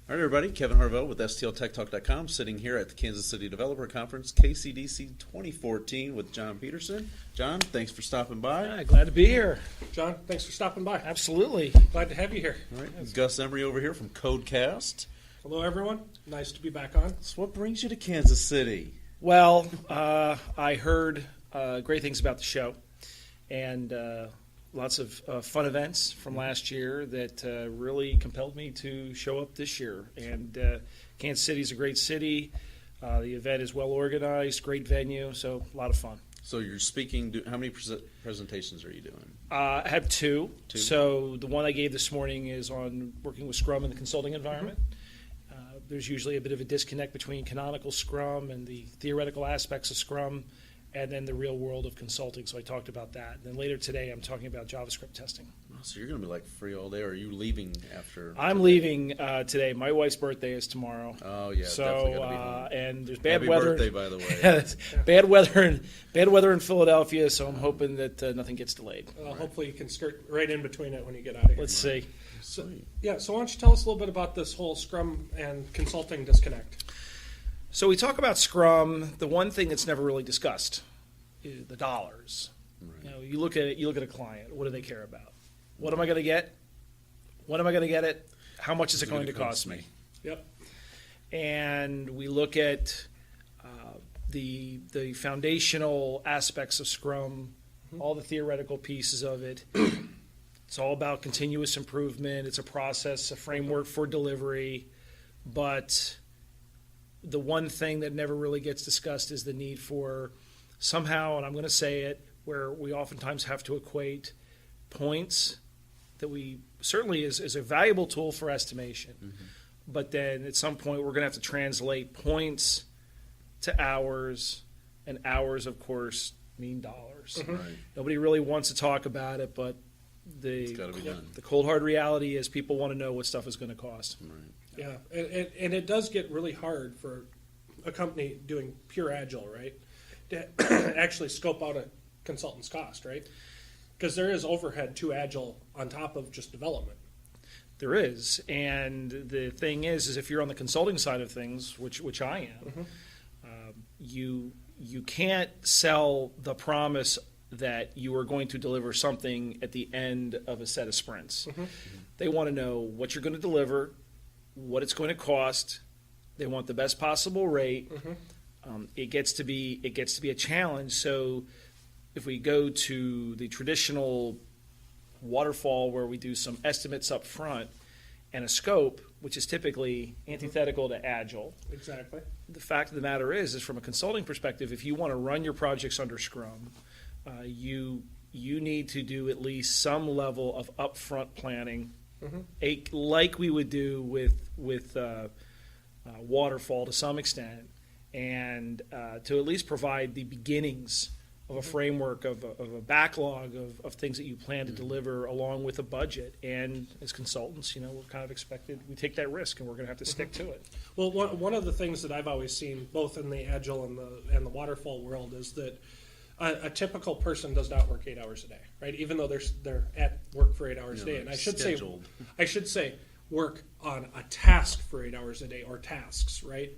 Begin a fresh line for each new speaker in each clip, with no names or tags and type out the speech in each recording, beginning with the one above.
All right, everybody. Kevin Harvell with STLTechTalk.com, sitting here at the Kansas City Developer Conference, KCDC 2014, with John Petersen. John, thanks for stopping by.
Yeah, glad to be here.
John, thanks for stopping by.
Absolutely.
Glad to have you here.
All right, Gus Emery over here from Codecast.
Hello, everyone. Nice to be back on.
So what brings you to Kansas City?
Well, I heard great things about the show, and lots of fun events from last year that really compelled me to show up this year. And Kansas City is a great city. The event is well organized, great venue, so a lot of fun.
So you're speaking, how many presentations are you doing?
I have two. So the one I gave this morning is on working with Scrum in the consulting environment. There's usually a bit of a disconnect between canonical Scrum and the theoretical aspects of Scrum, and then the real world of consulting. So I talked about that. And then later today, I'm talking about JavaScript testing.
Oh, so you're going to be like free all day, or are you leaving after?
I'm leaving today. My wife's birthday is tomorrow.
Oh yeah,
so
definitely got to be home.
And there's bad
Happy
weather.
birthday, by the way.
bad weather in Philadelphia. So I'm hoping that nothing gets delayed.
Right. Hopefully you can skirt right in between it when you get out of here.
Let's see.
So why don't you tell us a little bit about this whole Scrum and consulting disconnect?
So we talk about Scrum. The one thing that's never really discussed is the dollars. Right. You look at it. You look at a client. What do they care about? What am I going to get? When am I going to get it? How much is it going to cost me?
Yep.
And we look at the foundational aspects of Scrum, all the theoretical pieces of it. It's all about continuous improvement. It's a process, a framework for delivery. But the one thing that never really gets discussed is the need for somehow, and I'm going to say it, where we oftentimes have to equate points that we certainly is a valuable tool for estimation. Mm-hmm. But then at some point we're going to have to translate points to hours, and hours, of course, mean dollars.
Mm-hmm.
Right.
Nobody really wants to talk about it, but the cold hard reality is people want to know what stuff is going to cost.
Right.
Yeah, and it does get really hard for a company doing pure Agile, right, to actually scope out a consultant's cost, right? Because there is overhead to Agile on top of just development.
There is, and the thing is if you're on the consulting side of things, which I am,
Mm-hmm.
You can't sell the promise that you are going to deliver something at the end of a set of sprints.
Mm-hmm.
They want to know what you're going to deliver, what it's going to cost. They want the best possible rate.
Mm-hmm.
It gets to be a challenge. So if we go to the traditional waterfall where we do some estimates up front and a scope, which is typically antithetical to Agile.
Exactly.
The fact of the matter is from a consulting perspective, if you want to run your projects under Scrum, you need to do at least some level of upfront planning,
Mm-hmm.
like we would do with waterfall to some extent, and to at least provide the beginnings of a framework of a backlog of things that you plan to deliver, along with a budget. And as consultants, we're kind of expected, we take that risk, and we're going to have to stick to it.
Well, one of the things that I've always seen, both in the Agile and the waterfall world, is that a typical person does not work 8 hours a day, right? Even though they're at work for 8 hours a day, and I should say work on a task for 8 hours a day, or tasks, right?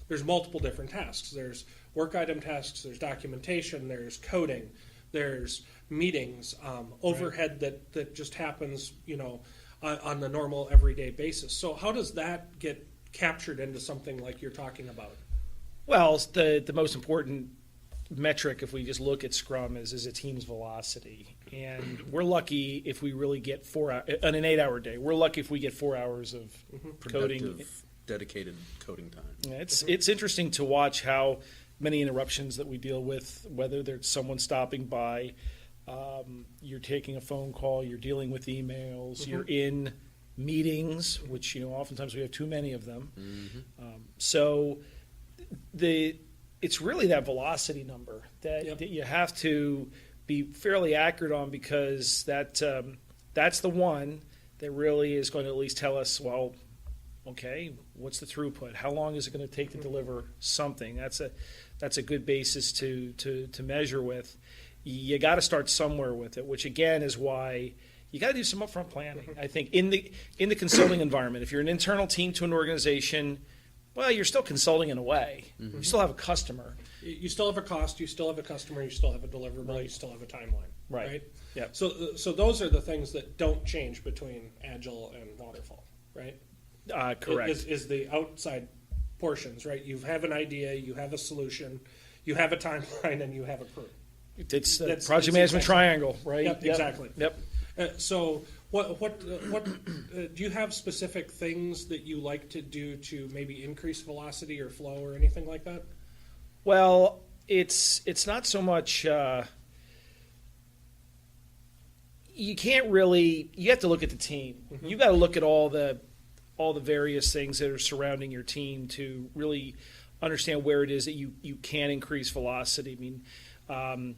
There's multiple different tasks. There's work item tasks, there's documentation, there's coding, there's meetings, overhead that just happens, on the normal everyday basis. So how does that get captured into something like you're talking about?
Well, the most important metric, if we just look at Scrum, is a team's velocity. And we're lucky if we really get 4 hours, on an 8 hour day, we're lucky if we get 4 hours of coding.
Dedicated coding time.
Yeah, it's interesting to watch how many interruptions that we deal with, whether there's someone stopping by, you're taking a phone call, you're dealing with emails, you're in meetings, which oftentimes we have too many of them. So it's really that velocity number that you have to be fairly accurate on, because that's the one that really is going to at least tell us, well, okay, what's the throughput? How long is it going to take to deliver something? That's a good basis to measure with. You got to start somewhere with it, which again is why you got to do some upfront planning. I think in the consulting environment, if you're an internal team to an organization, well, you're still consulting in a way. You still have a customer.
You still have a cost, you still have a customer, you still have a deliverable, you still have a timeline. Right?
Yep.
So those are the things that don't change between Agile and Waterfall, right?
Correct.
Is the outside portions, right? You have an idea, you have a solution, you have a timeline, and you have a crew.
It's the
That's-
project
it's
management
exactly-
triangle, right?
Yep, exactly.
Yep.
So what do you have specific things that you like to do to maybe increase velocity or flow or anything like that?
Well, it's not so much. You can't really. You have to look at the team. You got to look at all the various things that are surrounding your team to really understand where it is that you can increase velocity. I mean,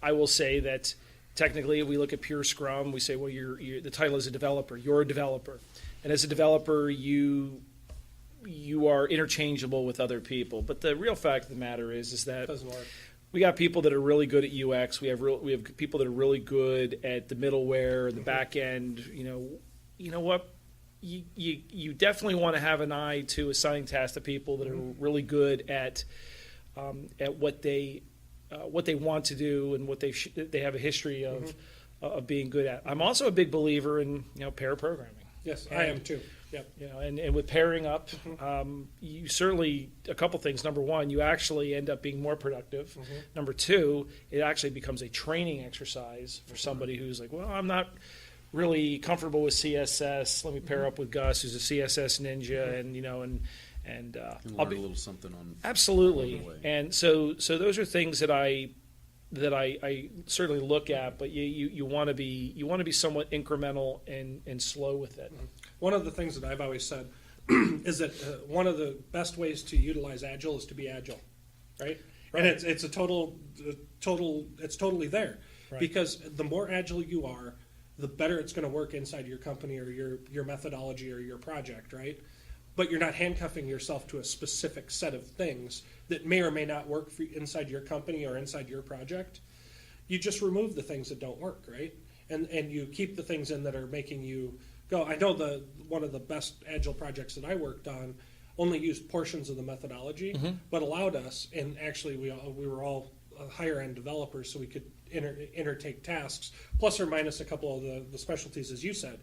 I will say that technically, if we look at pure Scrum, we say, well, the title is a developer. You're a developer, and as a developer, you are interchangeable with other people. But the real fact of the matter is that
Doesn't work.
we got people that are really good at UX. We have people that are really good at the middleware, the back end. You know what? You definitely want to have an eye to assigning tasks to people that are really good at what they want to do and what they have a history of being good at. I'm also a big believer in pair programming.
Yes, I am too. Yep.
And with pairing up, you certainly a couple things. Number one, you actually end up being more productive. Number two, it actually becomes a training exercise for somebody who's like, well, I'm not really comfortable with CSS. Let me pair up with Gus, who's a CSS ninja, and
I'll learn a little something on
absolutely.
along the way.
And so those are things that I certainly look at, but you want to be somewhat incremental and slow with it.
One of the things that I've always said is that one of the best ways to utilize Agile is to be agile, right? And it's totally there,
Right.
because the more agile you are, the better it's going to work inside your company or your methodology or your project, right? But you're not handcuffing yourself to a specific set of things that may or may not work for inside your company or inside your project. You just remove the things that don't work, right? And you keep the things in that are making you go. I know one of the best agile projects that I worked on only used portions of the methodology, but allowed us, and actually we were all higher end developers, so we could intertake tasks, plus or minus a couple of the specialties, as you said.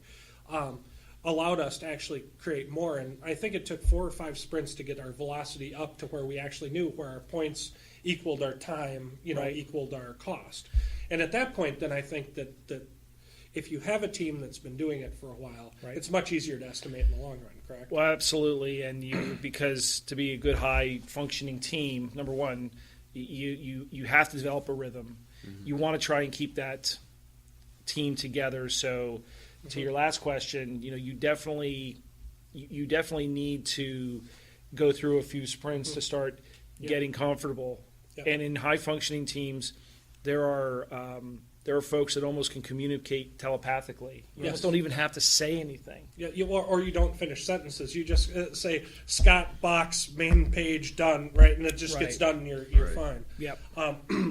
Allowed us to actually create more, and I think it took 4 or 5 sprints to get our velocity up to where we actually knew where our points equaled our time,
Right.
equaled our cost. And at that point, then I think that if you have a team that's been doing it for a while,
Right.
it's much easier to estimate in the long run, correct?
Well, absolutely, and because to be a good high functioning team, number one, you have to develop a rhythm. You want to try and keep that team together. So, to your last question, you definitely need to go through a few sprints to start getting comfortable.
Yeah.
And in high functioning teams, there are folks that almost can communicate telepathically. You almost don't even have to say anything.
Yeah, or you don't finish sentences. You just say Scott box main page done, right, and it just gets
Right.
done. And you're
Right.
fine.
Yep.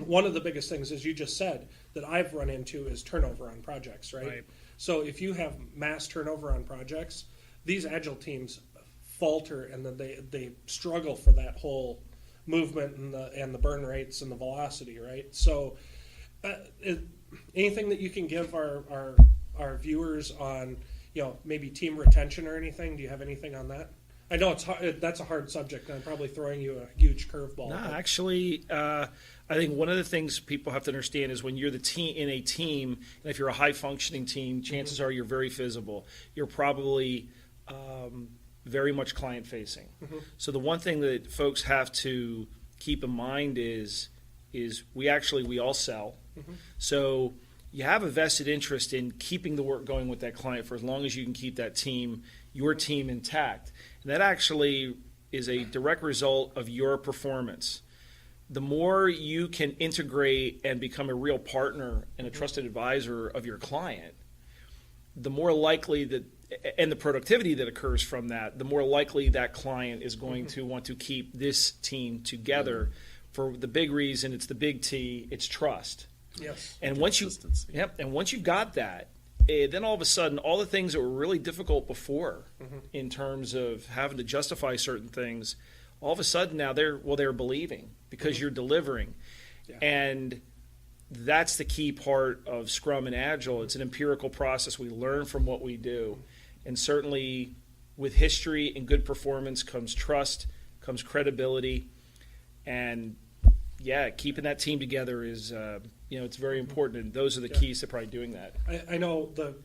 One of the biggest things, as you just said, that I've run into is turnover on projects, right?
Right.
So if you have mass turnover on projects, these agile teams falter, and then they struggle for that whole movement and the burn rates and the velocity, right? So anything that you can give our viewers on maybe team retention or anything? Do you have anything on that? I know it's hard, that's a hard subject, and I'm probably throwing you a huge curveball.
No,
but-
actually, I think one of the things people have to understand is when you're the team in a team, and if you're a high functioning team, chances are you're very visible. You're probably very much client facing. So the one thing that folks have to keep in mind is we all sell. So you have a vested interest in keeping the work going with that client for as long as you can keep that team, your team, intact. And that actually is a direct result of your performance. The more you can integrate and become a real partner and a trusted advisor of your client, the more likely that, and the productivity that occurs from that, the more likely that client is going to want to keep this team together for the big reason. It's the big T, it's trust.
Yes.
And once
Consistency.
once you've got that, then all of a sudden, all the things that were really difficult before, in terms of having to justify certain things, all of a sudden now they're believing because you're delivering, and that's the key part of Scrum and Agile. It's an empirical process. We learn from what we do, and certainly with history and good performance comes trust, comes credibility, and keeping that team together is it's very important, and those are the keys to probably doing that.
I know the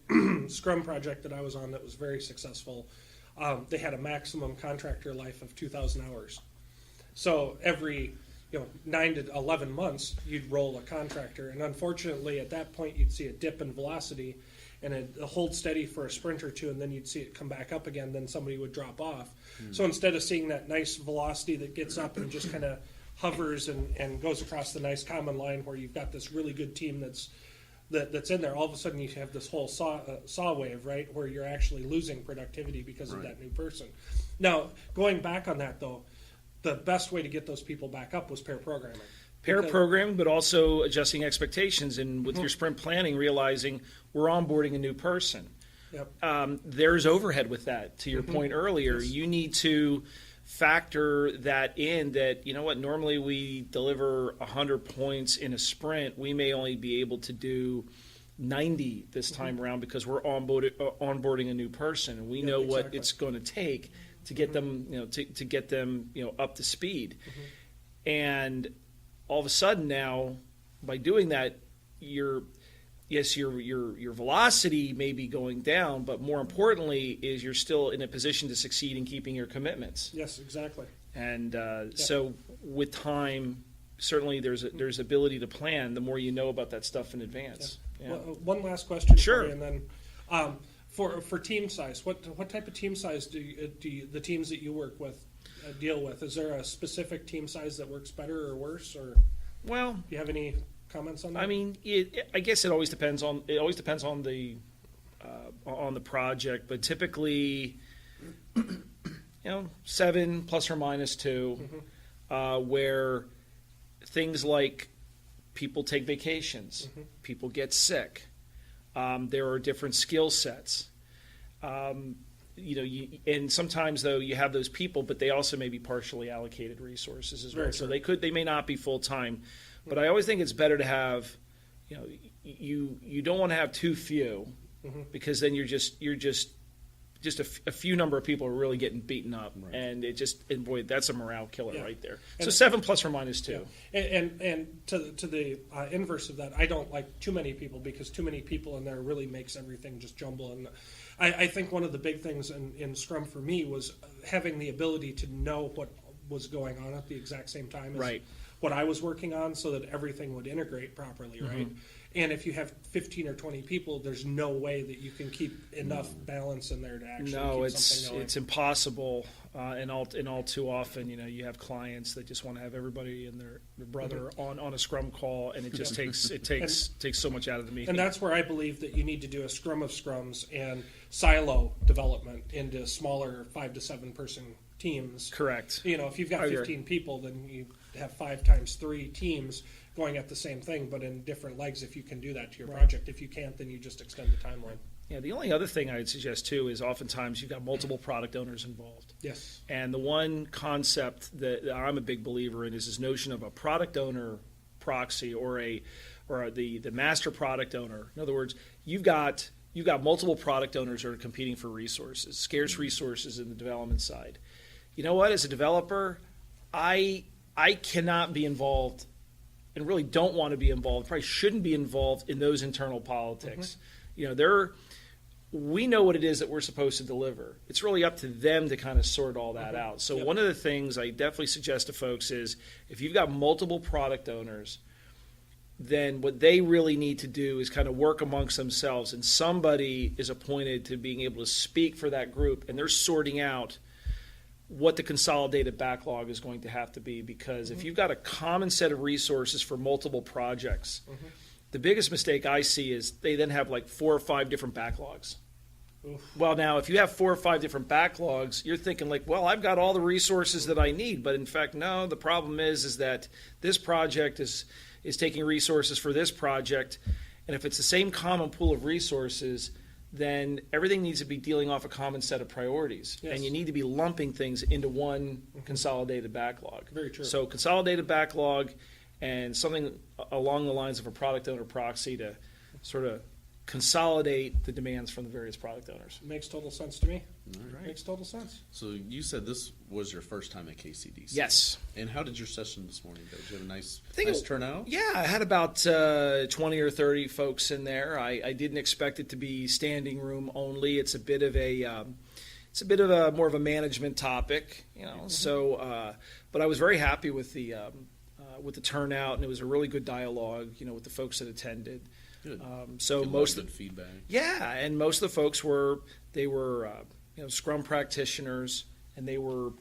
Scrum project that I was on that was very successful. They had a maximum contractor life of 2,000 hours. So every 9 to 11 months, you'd roll a contractor, and unfortunately, at that point, you'd see a dip in velocity, and it hold steady for a sprint or two, and then you'd see it come back up again. Then somebody would drop off. So instead of seeing that nice velocity that gets up and just kind of hovers and goes across the nice common line where you've got this really good team that's in there, all of a sudden you have this whole saw wave, right, where you're actually losing productivity because of that new person. Now, going back on that, though, the best way to get those people back up was pair programming.
Pair programming, but also adjusting expectations, and with your sprint planning, realizing we're onboarding a new person.
Yep.
There's overhead with that, to your point earlier. You need to factor that in, that normally we deliver 100 points in a sprint, we may only be able to do 90 this time around because we're onboarding a new person, and we know what it's going to take to get them to get them up to speed. And all of a sudden now, by doing that, your velocity may be going down, but more importantly is you're still in a position to succeed in keeping your commitments.
Yes, exactly.
And so with time, certainly there's ability to plan the more you know about that stuff in advance.
Yeah. Well, one last question
Sure.
for you, and then for team size, what type of team size do the teams that you work with deal with? Is there a specific team size that works better or worse, or
well,
do you have any comments on that?
I mean, I guess it always depends on the project, but typically, 7 plus or minus 2, where things like people take vacations, people get sick, there are different skill sets. And sometimes though you have those people, but they also may be partially allocated resources as well.
Very
So
true.
they may not be full time, but I always think it's better to have, you don't want to have too few, because then you're just a few number of people are really getting beaten up, and and boy, that's a morale killer right there. So 7 plus or minus 2.
Yeah. And to the inverse of that, I don't like too many people, because too many people in there really makes everything just jumble. And I think one of the big things in Scrum for me was having the ability to know what was going on at the exact same time as what I was working on, so that everything would integrate properly, right? And if you have 15 or 20 people, there's no way that you can keep enough balance in there to actually keep something going.
It's impossible, and all too often, you have clients that just want to have everybody and their brother on a Scrum call, and it just takes so much out of the meeting.
And that's where I believe that you need to do a Scrum of Scrums and silo development into smaller 5 to 7 person teams.
Correct.
If you've got 15 people, then you have 5 times 3 teams going at the same thing, but in different legs if you can do that to your project. If you can't, then you just extend the timeline.
Yeah, the only other thing I'd suggest too is oftentimes you've got multiple product owners involved.
Yes.
And the one concept that I'm a big believer in is this notion of a product owner proxy, or the master product owner. In other words, you've got multiple product owners that are competing for resources, scarce resources in the development side. You know what? As a developer, I cannot be involved, and really don't want to be involved, probably shouldn't be involved in those internal politics. We know what it is that we're supposed to deliver. It's really up to them to kind of sort all that out. So one of the things I definitely suggest to folks is, if you've got multiple product owners, then what they really need to do is kind of work amongst themselves, and somebody is appointed to being able to speak for that group, and they're sorting out what the consolidated backlog is going to have to be, because if you've got a common set of resources for multiple projects, the biggest mistake I see is they then have like 4 or 5 different backlogs. Well, now, if you have 4 or 5 different backlogs, you're thinking like, well, I've got all the resources that I need, but in fact, no, the problem is that this project is taking resources for this project, And if it's the same common pool of resources, then everything needs to be dealing off a common set of priorities.
Yes.
And you need to be lumping things into one consolidated backlog.
Very true.
So consolidated backlog and something along the lines of a product owner proxy to sort of consolidate the demands from the various product owners.
Makes total sense to me.
All right.
Makes total sense.
So you said this was your first time at KCDC.
Yes.
And how did your session this morning go? Did you have a nice
think
nice
it-
turnout?
Yeah, I had about 20 or 30 folks in there. I didn't expect it to be standing room only. It's a bit of a more of a management topic, you know. So, but I was very happy with the turnout, and it was a really good dialogue, you know, with the folks that attended.
Good.
So
Good,
most
good feedback.
Yeah, and most of the folks were Scrum practitioners, and they were,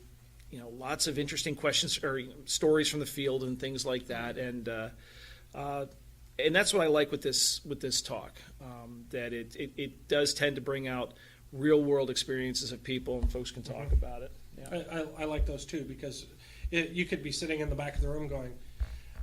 you know, lots of interesting questions or stories from the field and things like that, and that's what I like with this talk, that it does tend to bring out real world experiences of people, and folks can talk about it. Yeah.
I like those too, because you could be sitting in the back of the room going,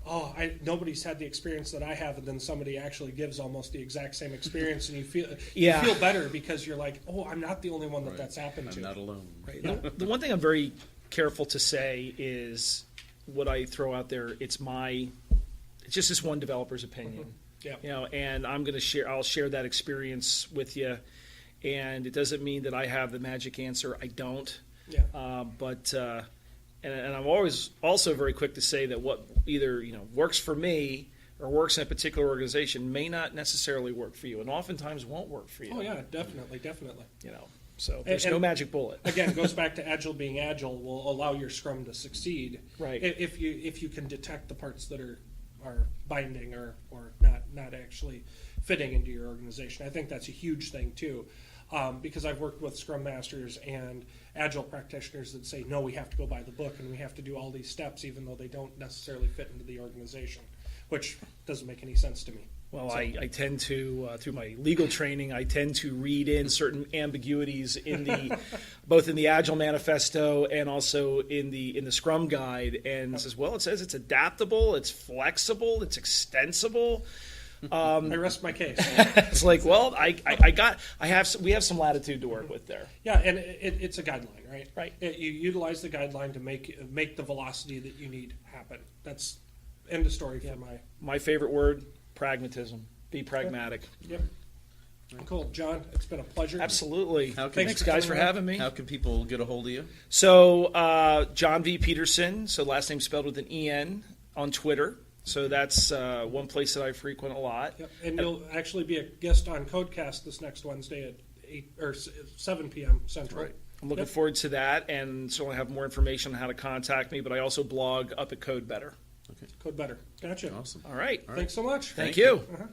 oh, nobody's had the experience that I have, and then somebody actually gives almost the exact same experience, and you feel better because you're like, oh, I'm not the only one
Right.
that's happened
I'm
to.
not alone.
Right. The one thing I'm very careful to say is what I throw out there. It's just this one developer's opinion.
Yeah.
You know, and I'll share that experience with you, and it doesn't mean that I have the magic answer. I don't.
Yeah.
And I'm always also very quick to say that what either, you know, works for me or works in a particular organization may not necessarily work for you, and oftentimes won't work for you.
Oh yeah, definitely.
You know, so there's
And-
no magic bullet.
Again, it goes back to agile being agile will allow your Scrum to succeed.
Right.
If you can detect the parts that are binding or not actually fitting into your organization. I think that's a huge thing too. Because I've worked with Scrum Masters and Agile practitioners that say, no, we have to go by the book and we have to do all these steps even though they don't necessarily fit into the organization, which doesn't make any sense to me.
Well,
So-
I tend to, through my legal training, I tend to read in certain ambiguities in the, both in the Agile Manifesto and also in the Scrum Guide, and it says, well, it says it's adaptable, it's flexible, it's extensible.
I rest my case.
It's like, well, we have some latitude to work with there.
Yeah, and it's a guideline, right?
Right.
You utilize the guideline to make the velocity that you need happen. That's end of story for
My favorite word, pragmatism. Be pragmatic.
Yep. Cool, John. It's been a pleasure.
Absolutely.
How can-
Thanks, guys, for having me.
How can people get a hold of you?
So, John V. Petersen, so last name spelled with an E-N, on Twitter. So that's one place that I frequent a lot.
Yep. And you'll actually be a guest on Codecast this next Wednesday at 8 or 7 p.m. Central.
Right.
I'm looking
Yep.
forward to that, and so I have more information on how to contact me, but I also blog up at Code Better.
Okay.
Code Better. Gotcha.
Awesome.
All right.
All right.
Thanks so much.
Thank
Thank
you.
Uh-huh.